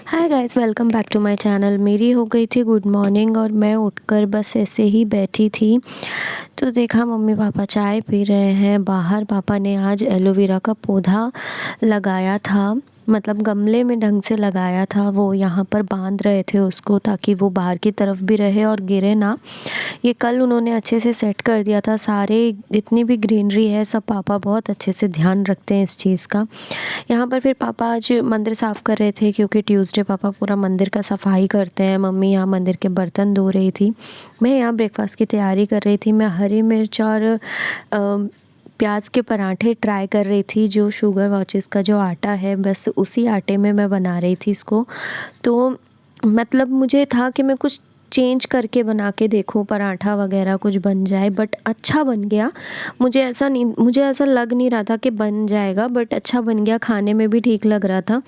Hi guys, welcome back to my channel. मेरी हो गई थी गुड मॉर्निंग और मैं उठकर बस ऐसे ही बैठी थी तो देखा मम्मी पापा चाय पी रहे हैं बाहर। पापा ने आज एलोवेरा का पौधा लगाया था, मतलब गमले में ढंग से लगाया था। वो यहाँ पर बांध रहे थे उसको ताकि वो बाहर की तरफ भी रहे और गिरे ना। ये कल उन्होंने अच्छे से सेट कर दिया था। सारे जितनी भी ग्रीनरी है सब पापा बहुत अच्छे से ध्यान रखते हैं इस चीज़ का। यहाँ पर फिर पापा आज मंदिर साफ़ कर रहे थे क्योंकि ट्यूसडे पापा पूरा मंदिर का सफाई करते हैं। मम्मी यहाँ मंदिर के बर्तन धो रही थी, मैं यहाँ ब्रेकफास्ट की तैयारी कर रही थी। मैं हरी मिर्च और प्याज के पराठे ट्राई कर रही थी। जो शुगर वॉचेस का जो आटा है बस उसी आटे में मैं बना रही थी इसको। तो मतलब मुझे था कि मैं कुछ चेंज करके बना के देखूं, पराठा वगैरह कुछ बन जाए, बट अच्छा बन गया। मुझे ऐसा लग नहीं रहा था कि बन जाएगा, बट अच्छा बन गया। खाने में भी ठीक लग रहा था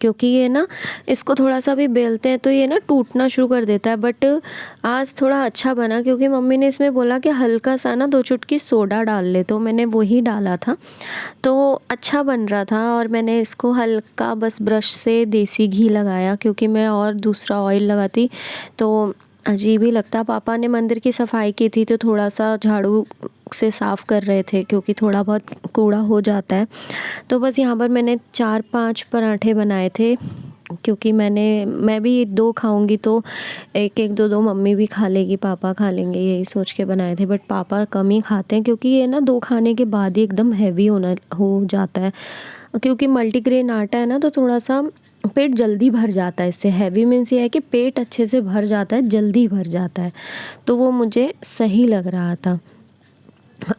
क्योंकि ये ना इसको थोड़ा सा भी बेलते हैं तो ये ना टूटना शुरू कर देता है। बट आज थोड़ा अच्छा बना क्योंकि मम्मी ने इसमें बोला कि हल्का सा ना 2 चुटकी सोडा डाल ले, तो मैंने वही डाला था तो अच्छा बन रहा था। और मैंने इसको हल्का बस ब्रश से देसी घी लगाया क्योंकि मैं और दूसरा ऑयल लगाती तो अजीब ही लगता। पापा ने मंदिर की सफाई की थी तो थोड़ा सा झाड़ू से साफ़ कर रहे थे क्योंकि थोड़ा बहुत कूड़ा हो जाता है। तो बस यहाँ पर मैंने 4-5 पराठे बनाए थे क्योंकि मैं भी 2 खाऊंगी तो एक-एक 2-2 मम्मी भी खा लेगी, पापा खा लेंगे, यही सोच के बनाए थे। बट पापा कम ही खाते हैं क्योंकि ये ना 2 खाने के बाद ही एकदम हैवी हो जाता है। क्योंकि मल्टीग्रेन आटा है ना तो थोड़ा सा पेट जल्दी भर जाता है इससे। हैवी मीन्स ये है कि पेट अच्छे से भर जाता है, जल्दी भर जाता है, तो वो मुझे सही लग रहा था।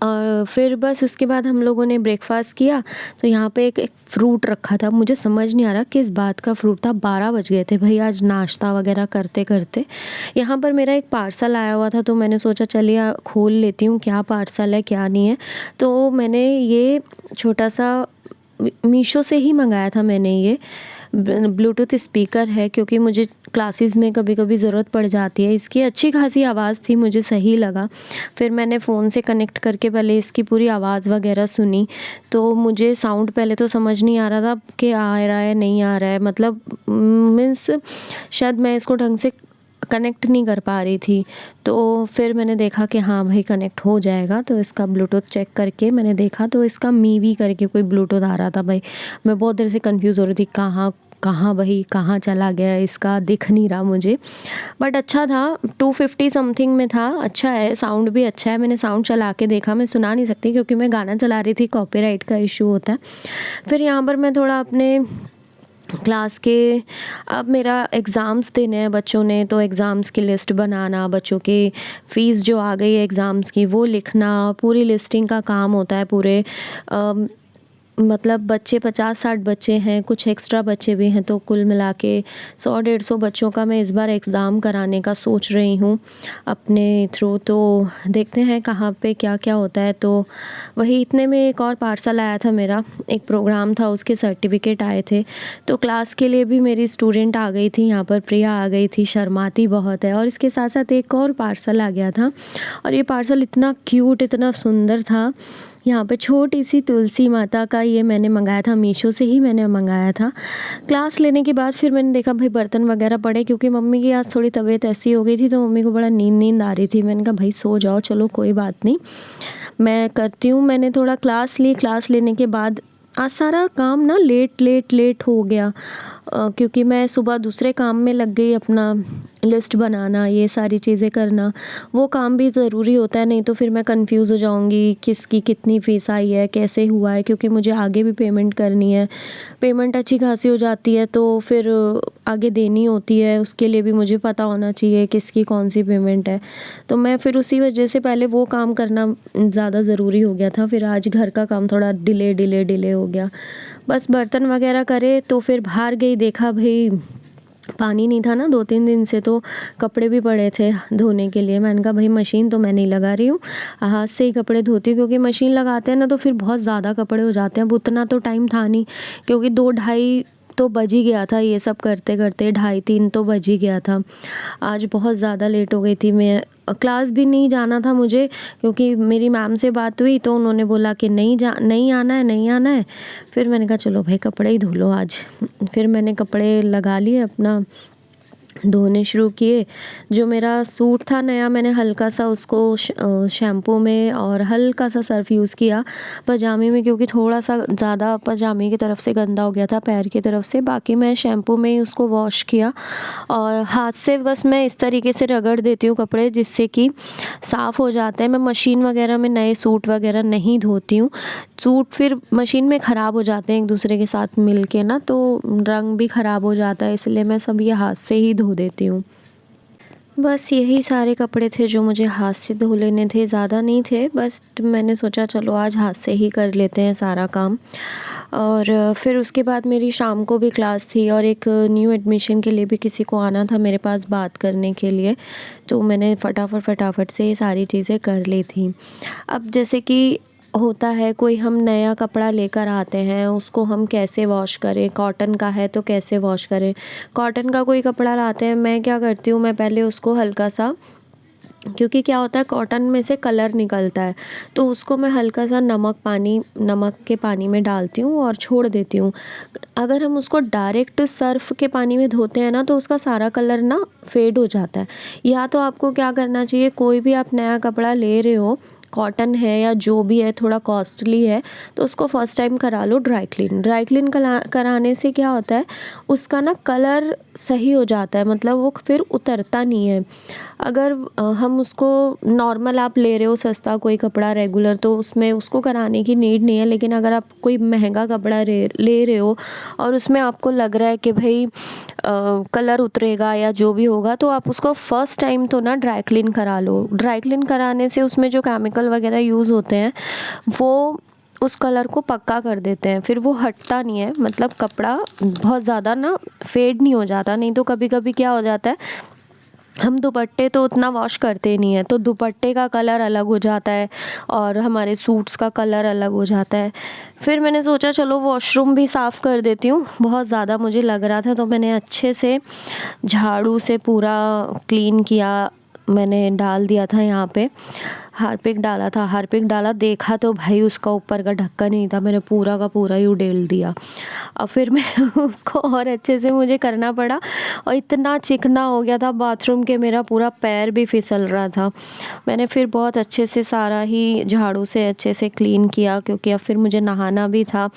और फिर बस उसके बाद हम लोगों ने ब्रेकफास्ट किया तो यहाँ पे एक फ्रूट रखा था। मुझे समझ नहीं आ रहा किस बात का फ्रूट था। 12 बज गए थे भाई आज नाश्ता वगैरह करते करते। यहाँ पर मेरा एक पार्सल आया हुआ था तो मैंने सोचा चलिए खोल लेती हूँ क्या पार्सल है क्या नहीं है। तो मैंने ये छोटा सा मीशो से ही मंगाया था। मैंने ये ब्लूटूथ स्पीकर है क्योंकि मुझे क्लासेस में कभी कभी ज़रूरत पड़ जाती है। इसकी अच्छी खासी आवाज़ थी, मुझे सही लगा। फिर मैंने फ़ोन से कनेक्ट करके पहले इसकी पूरी आवाज़ वगैरह सुनी तो मुझे साउंड पहले तो समझ नहीं आ रहा था कि आ रहा है नहीं आ रहा है, मतलब मीन्स शायद मैं इसको ढंग से कनेक्ट नहीं कर पा रही थी। तो फिर मैंने देखा कि हाँ भाई कनेक्ट हो जाएगा। तो इसका ब्लूटूथ चेक करके मैंने देखा तो इसका मीवी करके कोई ब्लूटूथ आ रहा था। भाई मैं बहुत देर से कंफ्यूज हो रही थी कहाँ कहाँ भाई कहाँ चला गया, इसका दिख नहीं रहा मुझे। बट अच्छा था, 250 समथिंग में था। अच्छा है, साउंड भी अच्छा है। मैंने साउंड चला के देखा, मैं सुना नहीं सकती क्योंकि मैं गाना चला रही थी, कॉपीराइट का इशू होता है। फिर यहाँ पर मैं थोड़ा अपने क्लास के, अब मेरा एग्ज़ाम्स देने हैं बच्चों ने तो एग्ज़ाम्स की लिस्ट बनाना, बच्चों की फ़ीस जो आ गई है एग्ज़ाम्स की वो लिखना, पूरी लिस्टिंग का काम होता है पूरे। मतलब बच्चे 50-60 बच्चे हैं, कुछ एक्स्ट्रा बच्चे भी हैं, तो कुल मिला के 100-150 बच्चों का मैं इस बार एग्ज़ाम कराने का सोच रही हूँ अपने थ्रू। तो देखते हैं कहाँ पे क्या क्या होता है। तो वही इतने में एक और पार्सल आया था मेरा, एक प्रोग्राम था उसके सर्टिफिकेट आए थे। तो क्लास के लिए भी मेरी स्टूडेंट आ गई थी, यहाँ पर प्रिया आ गई थी, शर्माती बहुत है। और इसके साथ साथ एक और पार्सल आ गया था और ये पार्सल इतना क्यूट, इतना सुंदर था। यहाँ पे छोटी सी तुलसी माता का ये मैंने मंगाया था, मीशो से ही मैंने मंगाया था। क्लास लेने के बाद फिर मैंने देखा भाई बर्तन वगैरह पड़े क्योंकि मम्मी की आज थोड़ी तबीयत ऐसी हो गई थी तो मम्मी को बड़ा नींद आ रही थी। मैंने कहा भाई सो जाओ, चलो कोई बात नहीं मैं करती हूँ। मैंने थोड़ा क्लास ली, क्लास लेने के बाद आज सारा काम ना लेट हो गया क्योंकि मैं सुबह दूसरे काम में लग गई, अपना लिस्ट बनाना, ये सारी चीज़ें करना। वो काम भी ज़रूरी होता है, नहीं तो फिर मैं कंफ्यूज हो जाऊंगी किसकी कितनी फ़ीस आई है, कैसे हुआ है, क्योंकि मुझे आगे भी पेमेंट करनी है। पेमेंट अच्छी खासी हो जाती है तो फिर आगे देनी होती है, उसके लिए भी मुझे पता होना चाहिए किसकी कौन सी पेमेंट है। तो मैं फिर उसी वजह से पहले वो काम करना ज़्यादा ज़रूरी हो गया था। फिर आज घर का काम थोड़ा डिले हो गया। बस बर्तन वगैरह करे तो फिर बाहर गई, देखा भाई पानी नहीं था ना 2-3 दिन से, तो कपड़े भी पड़े थे धोने के लिए। मैंने कहा भाई मशीन तो मैं नहीं लगा रही हूँ, हाथ से ही कपड़े धोती हूँ क्योंकि मशीन लगाते हैं ना तो फिर बहुत ज़्यादा कपड़े हो जाते हैं। अब उतना तो टाइम था नहीं क्योंकि 2 ढाई तो बज ही गया था, ये सब करते करते 2:30-3 तो बज ही गया था। आज बहुत ज़्यादा लेट हो गई थी। मैं क्लास भी नहीं जाना था मुझे, क्योंकि मेरी मैम से बात हुई तो उन्होंने बोला कि नहीं आना है, नहीं आना है। फिर मैंने कहा चलो भाई कपड़े ही धो लो आज। फिर मैंने कपड़े लगा लिए, अपना धोने शुरू किए। जो मेरा सूट था नया, मैंने हल्का सा उसको शैम्पू में और हल्का सा सर्फ़ यूज़ किया पजामे में, क्योंकि थोड़ा सा ज़्यादा पजामे की तरफ से गंदा हो गया था, पैर की तरफ से। बाकी मैं शैम्पू में ही उसको वॉश किया और हाथ से बस मैं इस तरीके से रगड़ देती हूँ कपड़े, जिससे कि साफ़ हो जाते हैं। मैं मशीन वगैरह में नए सूट वगैरह नहीं धोती हूँ। सूट फिर मशीन में ख़राब हो जाते हैं एक दूसरे के साथ मिल के ना, तो रंग भी ख़राब हो जाता है, इसलिए मैं सब ये हाथ से ही धो देती हूँ। बस यही सारे कपड़े थे जो मुझे हाथ से धो लेने थे, ज़्यादा नहीं थे। बस मैंने सोचा चलो आज हाथ से ही कर लेते हैं सारा काम। और फिर उसके बाद मेरी शाम को भी क्लास थी और एक न्यू एडमिशन के लिए भी किसी को आना था मेरे पास बात करने के लिए, तो मैंने फटाफट से ये सारी चीज़ें कर ली थी। अब जैसे कि होता है, कोई हम नया कपड़ा लेकर आते हैं, उसको हम कैसे वॉश करें, कॉटन का है तो कैसे वॉश करें। कॉटन का कोई कपड़ा लाते हैं, मैं क्या करती हूँ, मैं पहले उसको हल्का सा, क्योंकि क्या होता है कॉटन में से कलर निकलता है, तो उसको मैं हल्का सा नमक के पानी में डालती हूँ और छोड़ देती हूँ। अगर हम उसको डायरेक्ट सर्फ़ के पानी में धोते हैं ना, तो उसका सारा कलर ना फेड हो जाता है। या तो आपको क्या करना चाहिए, कोई भी आप नया कपड़ा ले रहे हो, कॉटन है या जो भी है, थोड़ा कॉस्टली है, तो उसको फ़र्स्ट टाइम करा लो ड्राई क्लीन कराने से क्या होता है, उसका ना कलर सही हो जाता है, मतलब वो फिर उतरता नहीं है। अगर हम उसको नॉर्मल आप ले रहे हो सस्ता कोई कपड़ा रेगुलर, तो उसमें उसको कराने की नीड नहीं है। लेकिन अगर आप कोई महंगा कपड़ा ले रहे हो और उसमें आपको लग रहा है कि भाई कलर उतरेगा या जो भी होगा, तो आप उसको फ़र्स्ट टाइम तो ना ड्राई क्लीन करा लो। ड्राई क्लीन कराने से उसमें जो केमिकल वगैरह यूज़ होते हैं वो उस कलर को पक्का कर देते हैं, फिर वो हटता नहीं है, मतलब कपड़ा बहुत ज़्यादा ना फेड नहीं हो जाता। नहीं तो कभी कभी क्या हो जाता है, हम दुपट्टे तो उतना वॉश करते नहीं है, तो दुपट्टे का कलर अलग हो जाता है और हमारे सूट्स का कलर अलग हो जाता है। फिर मैंने सोचा चलो वॉशरूम भी साफ़ कर देती हूँ, बहुत ज़्यादा मुझे लग रहा था, तो मैंने अच्छे से झाड़ू से पूरा क्लीन किया। मैंने डाल दिया था यहाँ पे, हार्पिक डाला, देखा तो भाई उसका ऊपर का ढक्कन नहीं था, मैंने पूरा का पूरा ही उडेल दिया। और फिर मैं उसको और अच्छे से मुझे करना पड़ा, और इतना चिकना हो गया था बाथरूम के, मेरा पूरा पैर भी फिसल रहा था। मैंने फिर बहुत अच्छे से सारा ही झाड़ू से अच्छे से क्लीन किया, क्योंकि अब फिर मुझे नहाना भी था,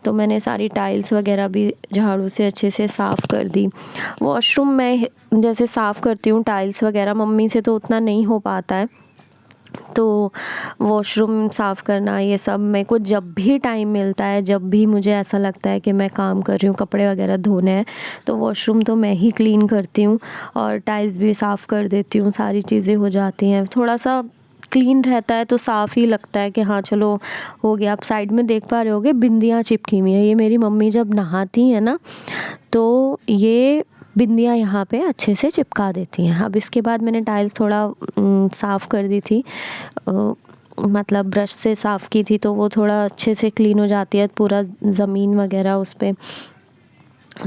तो मैंने सारी टाइल्स वगैरह भी झाड़ू से अच्छे से साफ़ कर दी। वॉशरूम में जैसे साफ़ करती हूँ टाइल्स वगैरह, मम्मी से तो उतना नहीं हो पाता है, तो वॉशरूम साफ़ करना ये सब मेरे को जब भी टाइम मिलता है, जब भी मुझे ऐसा लगता है कि मैं काम कर रही हूँ, कपड़े वगैरह धोने हैं, तो वॉशरूम तो मैं ही क्लीन करती हूँ और टाइल्स भी साफ़ कर देती हूँ। सारी चीज़ें हो जाती हैं, थोड़ा सा क्लीन रहता है तो साफ़ ही लगता है कि हाँ चलो हो गया। आप साइड में देख पा रहे होगे बिंदियाँ चिपकी हुई हैं, ये मेरी मम्मी जब नहाती हैं ना, तो ये बिंदियाँ यहाँ पे अच्छे से चिपका देती हैं। अब इसके बाद मैंने टाइल्स थोड़ा साफ़ कर दी थी, मतलब ब्रश से साफ़ की थी, तो वो थोड़ा अच्छे से क्लीन हो जाती है, पूरा ज़मीन वगैरह उस पर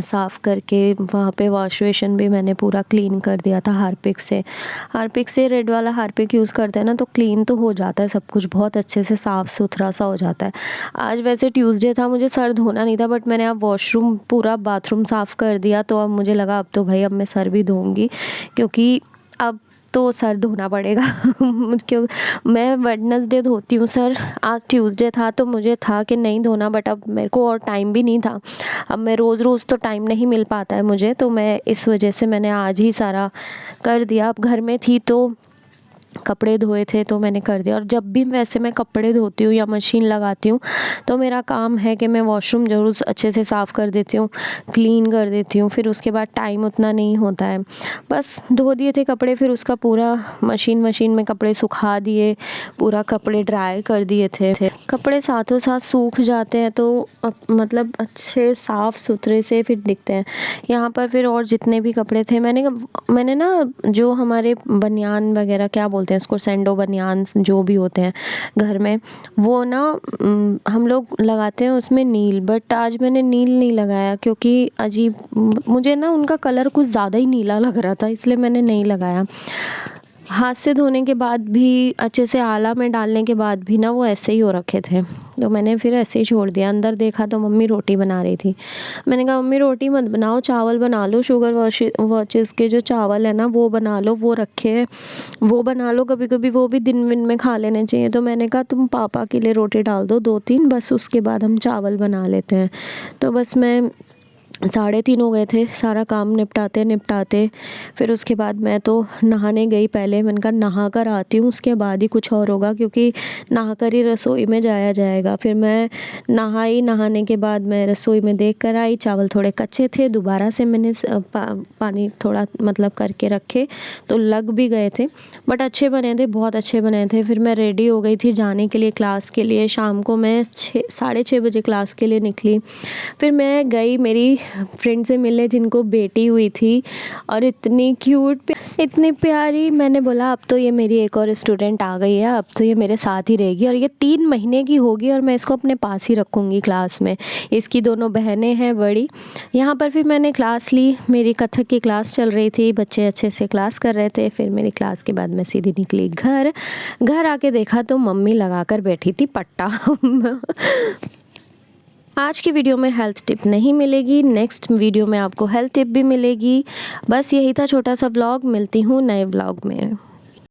साफ़ करके वहाँ पे वॉश बेसिन भी मैंने पूरा क्लीन कर दिया था हार्पिक से रेड वाला हार्पिक यूज़ करते हैं ना, तो क्लीन तो हो जाता है सब कुछ, बहुत अच्छे से साफ़ सुथरा सा हो जाता है। आज वैसे ट्यूसडे था, मुझे सर धोना नहीं था, बट मैंने अब वॉशरूम पूरा बाथरूम साफ़ कर दिया, तो अब मुझे लगा अब तो भाई अब मैं सर भी धोऊँगी, क्योंकि अब तो सर धोना पड़ेगा। क्यों, मैं वेडनेसडे धोती हूँ सर, आज ट्यूसडे था तो मुझे था कि नहीं धोना, बट अब मेरे को और टाइम भी नहीं था। अब मैं रोज़ तो टाइम नहीं मिल पाता है मुझे, तो मैं इस वजह से मैंने आज ही सारा कर दिया। अब घर में थी तो कपड़े धोए थे तो मैंने कर दिया। और जब भी वैसे मैं कपड़े धोती हूँ या मशीन लगाती हूँ, तो मेरा काम है कि मैं वॉशरूम ज़रूर अच्छे से साफ़ कर देती हूँ, क्लीन कर देती हूँ। फिर उसके बाद टाइम उतना नहीं होता है, बस धो दिए थे कपड़े, फिर उसका पूरा मशीन में कपड़े सुखा दिए, पूरा कपड़े ड्राई कर दिए थे। कपड़े साथों साथ सूख जाते हैं तो मतलब अच्छे साफ़ सुथरे से फिर दिखते हैं। यहाँ पर फिर और जितने भी कपड़े थे मैंने ना जो हमारे बनियान वगैरह क्या बोलते हैं इसको, सेंडो बनियान्स जो भी होते हैं घर में, वो ना हम लोग लगाते हैं उसमें नील। बट आज मैंने नील नहीं लगाया क्योंकि अजीब मुझे ना उनका कलर कुछ ज़्यादा ही नीला लग रहा था, इसलिए मैंने नहीं लगाया। हाथ से धोने के बाद भी, अच्छे से आला में डालने के बाद भी ना वो ऐसे ही हो रखे थे, तो मैंने फिर ऐसे ही छोड़ दिया। अंदर देखा तो मम्मी रोटी बना रही थी। मैंने कहा मम्मी रोटी मत बनाओ, चावल बना लो, शुगर वॉचेस के जो चावल है ना वो बना लो, वो रखे हैं वो बना लो, कभी कभी वो भी दिन में खा लेने चाहिए। तो मैंने कहा तुम पापा के लिए रोटी डाल दो 2-3, बस उसके बाद हम चावल बना लेते हैं। तो बस मैं 3:30 हो गए थे सारा काम निपटाते। फिर उसके बाद मैं तो नहाने गई पहले। मैंने कहा नहा कर आती हूँ, उसके बाद ही कुछ और होगा, क्योंकि नहा कर ही रसोई में जाया जाएगा। फिर मैं नहाने के बाद मैं रसोई में देख कर आई, चावल थोड़े कच्चे थे, दोबारा से मैंने पानी थोड़ा मतलब करके रखे तो लग भी गए थे, बट अच्छे बने थे, बहुत अच्छे बने थे। फिर मैं रेडी हो गई थी जाने के लिए क्लास के लिए। शाम को मैं 6:30 बजे क्लास के लिए निकली। फिर मैं गई मेरी फ्रेंड से मिलने जिनको बेटी हुई थी, और इतनी क्यूट, इतनी प्यारी। मैंने बोला अब तो ये मेरी एक और स्टूडेंट आ गई है, अब तो ये मेरे साथ ही रहेगी, और ये 3 महीने की होगी और मैं इसको अपने पास ही रखूँगी क्लास में। इसकी दोनों बहनें हैं बड़ी। यहाँ पर फिर मैंने क्लास ली, मेरी कथक की क्लास चल रही थी, बच्चे अच्छे से क्लास कर रहे थे। फिर मेरी क्लास के बाद मैं सीधी निकली घर आके देखा तो मम्मी लगा कर बैठी थी पट्टा। आज की वीडियो में हेल्थ टिप नहीं मिलेगी, नेक्स्ट वीडियो में आपको हेल्थ टिप भी मिलेगी। बस यही था छोटा सा व्लॉग, मिलती हूँ नए व्लॉग में।